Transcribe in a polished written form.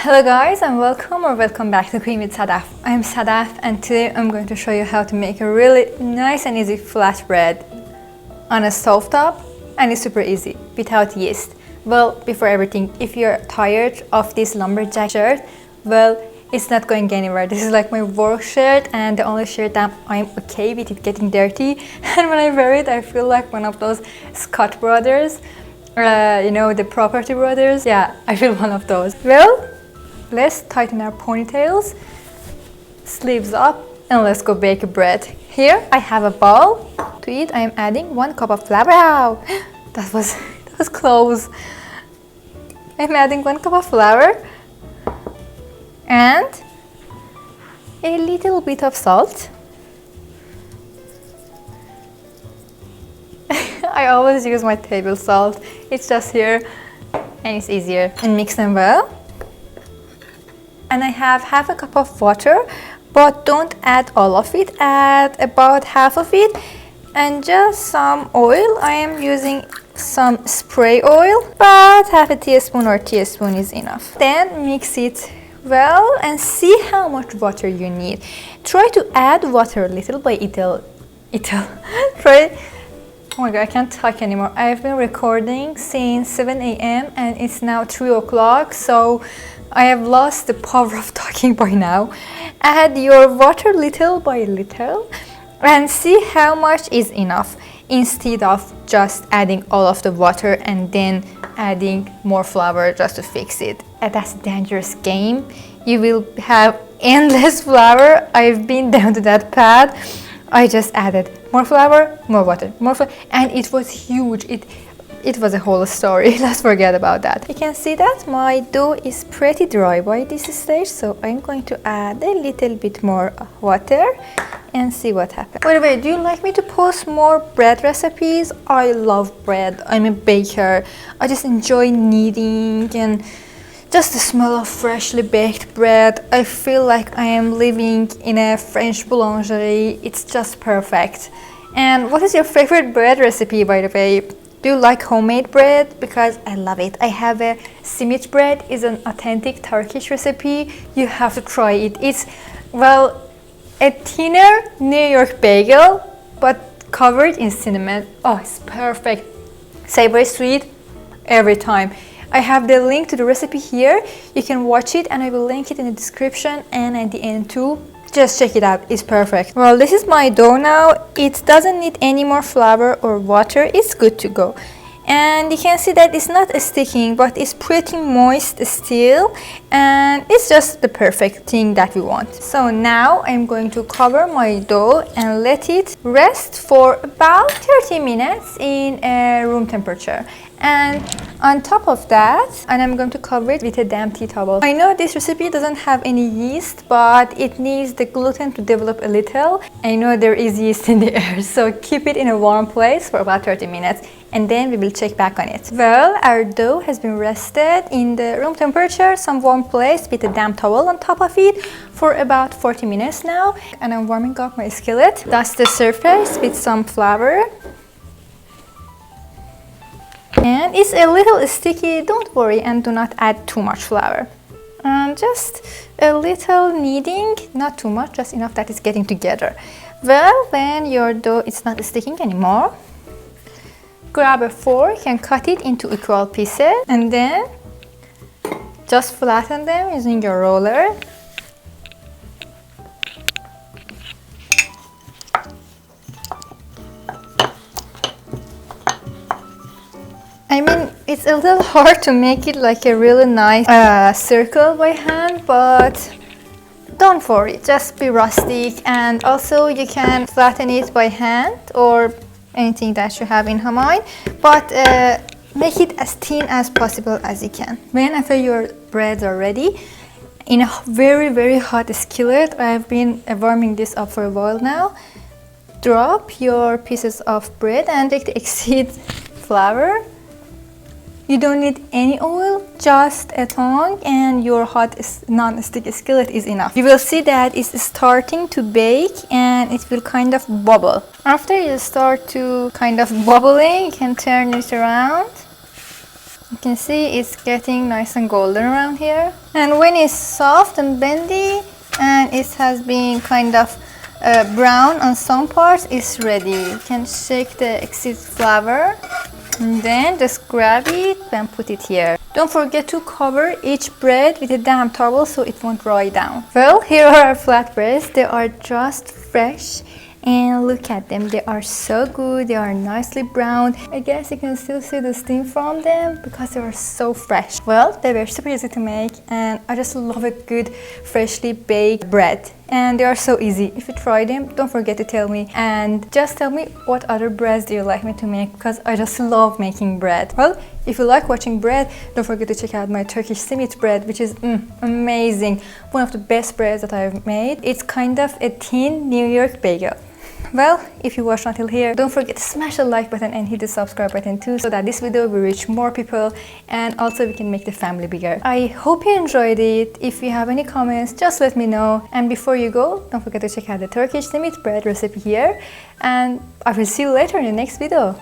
Hello guys and welcome back to Cooking with Sadaf. I'm Sadaf and today I'm going to show you how to make a really nice and easy flatbread on a stovetop, and it's super easy without yeast. Well, before everything, if you're tired of this lumberjack shirt, well, it's not going anywhere. This is like my work shirt and the only shirt that I'm okay with it getting dirty, and when I wear it I feel like one of those Scott brothers, you know, the property brothers. Yeah, I feel one of those. Well, let's tighten our ponytails, sleeves up, and let's go bake bread. Here I have a bowl. To it I am adding 1 cup of flour. Wow, that was close. I'm adding 1 cup of flour and a little bit of salt. I always use my table salt. It's just here and it's easier. And mix them well. And I have half a cup of water, but don't add all of it, add about half of it, and just some oil. I am using some spray oil, but half a teaspoon or teaspoon is enough. Then mix it well and see how much water you need. Try to add water little by little. Try. Oh my god, I can't talk anymore. I've been recording since 7 a.m. and it's now 3 o'clock, so I have lost the power of talking by now. Add your water little by little and see how much is enough, instead of just adding all of the water and then adding more flour just to fix it. And that's a dangerous game. You will have endless flour. I've been down to that path. I just added more flour, more water, more flour, and it was huge. It was a whole story. Let's forget about that. You can see that my dough is pretty dry by this stage, so I'm going to add a little bit more water and see what happens. By the way, do you like me to post more bread recipes? I love bread. I'm a baker. I just enjoy kneading and just the smell of freshly baked bread. I feel like I am living in a French boulangerie. It's just perfect. And what is your favorite bread recipe, by the way? Do you like homemade bread? Because I love it. I have a simit bread. It's an authentic Turkish recipe. You have to try it. It's, well, a thinner New York bagel, but covered in cinnamon. Oh, it's perfect. Savory sweet every time. I have the link to the recipe here. You can watch it and I will link it in the description and at the end too. Just check it out, it's perfect. Well, this is my dough now. It doesn't need any more flour or water. It's good to go. And you can see that it's not sticking, but it's pretty moist still. And it's just the perfect thing that we want. So now I'm going to cover my dough and let it rest for about 30 minutes in room temperature. And on top of that, and I'm going to cover it with a damp tea towel. I know this recipe doesn't have any yeast, but it needs the gluten to develop a little. I know there is yeast in the air, so keep it in a warm place for about 30 minutes and then we will check back on it. Well, our dough has been rested in the room temperature, some warm place with a damp towel on top of it for about 40 minutes now. And I'm warming up my skillet. Dust the surface with some flour. And it's a little sticky, don't worry, and do not add too much flour. And just a little kneading, not too much, just enough that it's getting together. Well, when your dough is not sticking anymore, grab a fork and cut it into equal pieces and then just flatten them using your roller. I mean, it's a little hard to make it like a really nice circle by hand, but don't worry, just be rustic. And also you can flatten it by hand or anything that you have in mind, but make it as thin as possible as you can. When after your breads are ready, in a very hot skillet, I've been warming this up for a while now, drop your pieces of bread and take the excess flour. You don't need any oil, just a tongue and your hot non-stick skillet is enough. You will see that it's starting to bake and it will kind of bubble. After you start to kind of bubbling, you can turn it around You can see it's getting nice and golden around here. And when it's soft and bendy and it has been kind of brown on some parts, it's ready. You can shake the excess flour and then just grab it and put it here. Don't forget to cover each bread with a damp towel so it won't dry down. Well, here are our flatbreads. They are just fresh. And look at them, they are so good, they are nicely browned. I guess you can still see the steam from them because they are so fresh. Well, they were super easy to make and I just love a good freshly baked bread. And they are so easy. If you try them, don't forget to tell me. And just tell me what other breads do you like me to make because I just love making bread. Well, if you like watching bread, don't forget to check out my Turkish simit bread, which is amazing. One of the best breads that I've made. It's kind of a thin New York bagel. Well, if you watched until here, don't forget to smash the like button and hit the subscribe button too so that this video will reach more people and also we can make the family bigger. I hope you enjoyed it. If you have any comments, just let me know. And before you go, don't forget to check out the Turkish simit bread recipe here. And I will see you later in the next video.